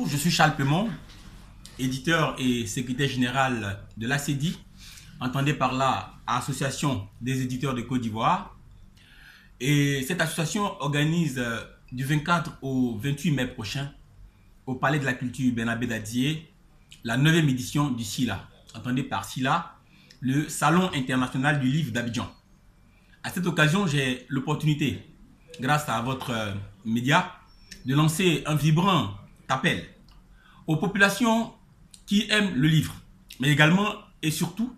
Bonjour, je suis Charles Pemont, éditeur et secrétaire général de l'ACEDI, entendez par là Association des éditeurs de Côte d'Ivoire. Et cette association organise du 24 au 28 mai prochain au Palais de la Culture Bernabé Dadier la 9e édition du SILA, entendez par SILA, le Salon international du livre d'Abidjan. À cette occasion, j'ai l'opportunité, grâce à votre média, de lancer un vibrant appel aux populations qui aiment le livre, mais également et surtout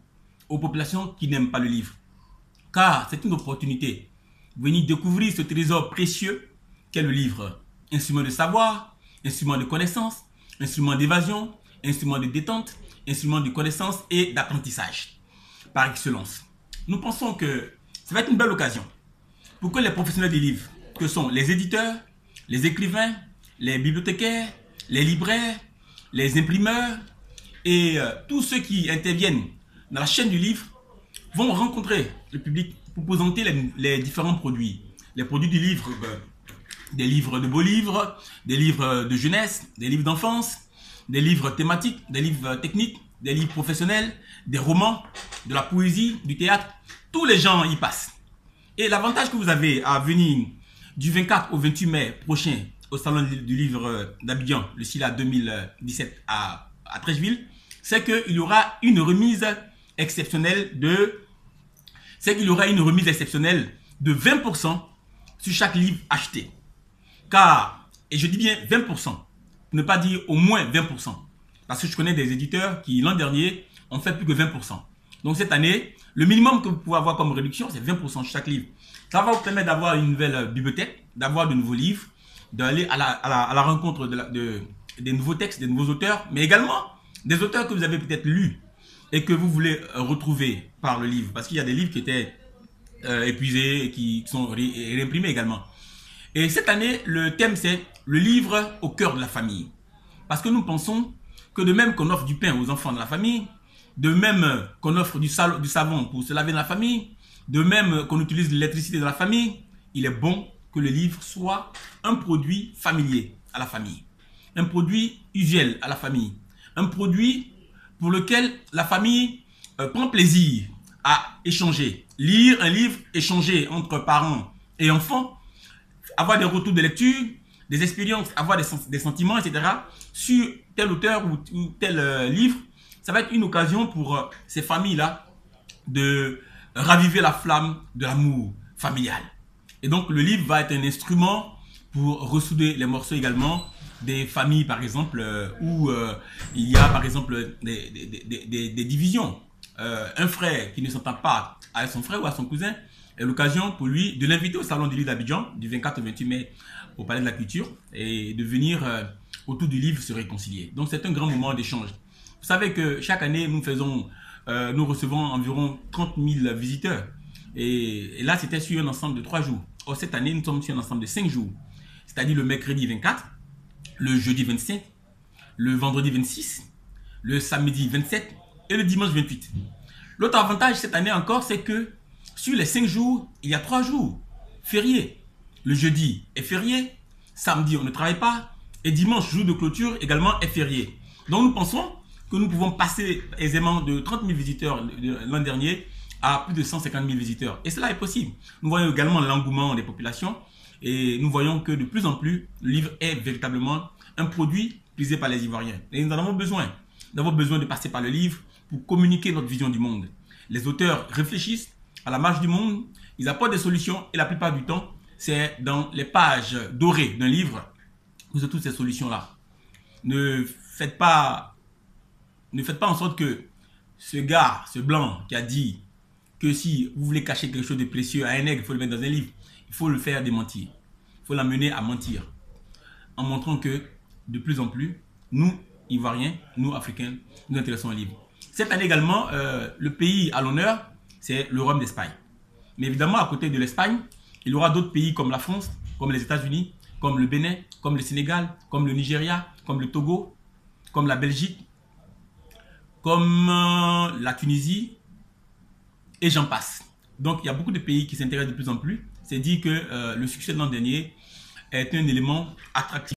aux populations qui n'aiment pas le livre. Car c'est une opportunité de venir découvrir ce trésor précieux qu'est le livre. Instrument de savoir, instrument de connaissance, instrument d'évasion, instrument de détente, instrument de connaissance et d'apprentissage par excellence. Nous pensons que ça va être une belle occasion pour que les professionnels des livres, que sont les éditeurs, les écrivains, les bibliothécaires, les libraires, les imprimeurs et tous ceux qui interviennent dans la chaîne du livre vont rencontrer le public pour présenter les différents produits. Les produits du livre, des livres de beaux livres, des livres de jeunesse, des livres d'enfance, des livres thématiques, des livres techniques, des livres professionnels, des romans, de la poésie, du théâtre. Tous les gens y passent. Et l'avantage que vous avez à venir du 24 au 28 mai prochain au Salon du livre d'Abidjan, le SILA 2017 à Treichville, c'est qu'il y aura une remise exceptionnelle de 20% sur chaque livre acheté. Car, et je dis bien 20%, pour ne pas dire au moins 20%, parce que je connais des éditeurs qui l'an dernier ont fait plus que 20%. Donc cette année, le minimum que vous pouvez avoir comme réduction, c'est 20% sur chaque livre. Ça va vous permettre d'avoir une nouvelle bibliothèque, d'avoir de nouveaux livres, d'aller à la rencontre des nouveaux textes, des nouveaux auteurs, mais également des auteurs que vous avez peut-être lus et que vous voulez retrouver par le livre. Parce qu'il y a des livres qui étaient épuisés et qui sont réimprimés également. Et cette année, le thème c'est le livre au cœur de la famille. Parce que nous pensons que de même qu'on offre du pain aux enfants de la famille, de même qu'on offre du savon pour se laver dans la famille, de même qu'on utilise l'électricité dans la famille, il est bon que le livre soit un produit familier à la famille, un produit usuel à la famille, un produit pour lequel la famille prend plaisir à échanger. Lire un livre, échanger entre parents et enfants, avoir des retours de lecture, des expériences, avoir des sentiments, etc. sur tel auteur ou tel livre, ça va être une occasion pour ces familles-là de raviver la flamme de l'amour familial. Et donc le livre va être un instrument pour ressouder les morceaux également des familles par exemple où il y a par exemple des divisions. Un frère qui ne s'entend pas avec son frère ou à son cousin est l'occasion pour lui de l'inviter au Salon du livre d'Abidjan du 24 au 28 mai au Palais de la Culture et de venir autour du livre se réconcilier. Donc c'est un grand moment d'échange. Vous savez que chaque année nous recevons environ 30 000 visiteurs. Et là, c'était sur un ensemble de 3 jours. Or, cette année, nous sommes sur un ensemble de 5 jours. C'est-à-dire le mercredi 24, le jeudi 25, le vendredi 26, le samedi 27 et le dimanche 28. L'autre avantage cette année encore, c'est que sur les 5 jours, il y a 3 jours fériés. Le jeudi est férié, samedi on ne travaille pas et dimanche, jour de clôture, également est férié. Donc nous pensons que nous pouvons passer aisément de 30 000 visiteurs l'an dernier à plus de 150 000 visiteurs. Et cela est possible. Nous voyons également l'engouement des populations et nous voyons que de plus en plus, le livre est véritablement un produit prisé par les Ivoiriens. Et nous en avons besoin. Nous avons besoin de passer par le livre pour communiquer notre vision du monde. Les auteurs réfléchissent à la marge du monde, ils apportent des solutions et la plupart du temps, c'est dans les pages dorées d'un livre que se trouvent ces solutions-là. Ne faites pas en sorte que ce gars, ce blanc qui a dit que si vous voulez cacher quelque chose de précieux à un nègre, il faut le mettre dans un livre. Il faut le faire démentir. Il faut l'amener à mentir. En montrant que de plus en plus, nous, Ivoiriens, nous, Africains, nous intéressons au livre. Cette année également, le pays à l'honneur, c'est le Royaume d'Espagne. Mais évidemment, à côté de l'Espagne, il y aura d'autres pays comme la France, comme les États-Unis, comme le Bénin, comme le Sénégal, comme le Nigeria, comme le Togo, comme la Belgique, comme la Tunisie, et j'en passe. Donc, il y a beaucoup de pays qui s'intéressent de plus en plus. C'est dit que le succès de l'an dernier est un élément attractif.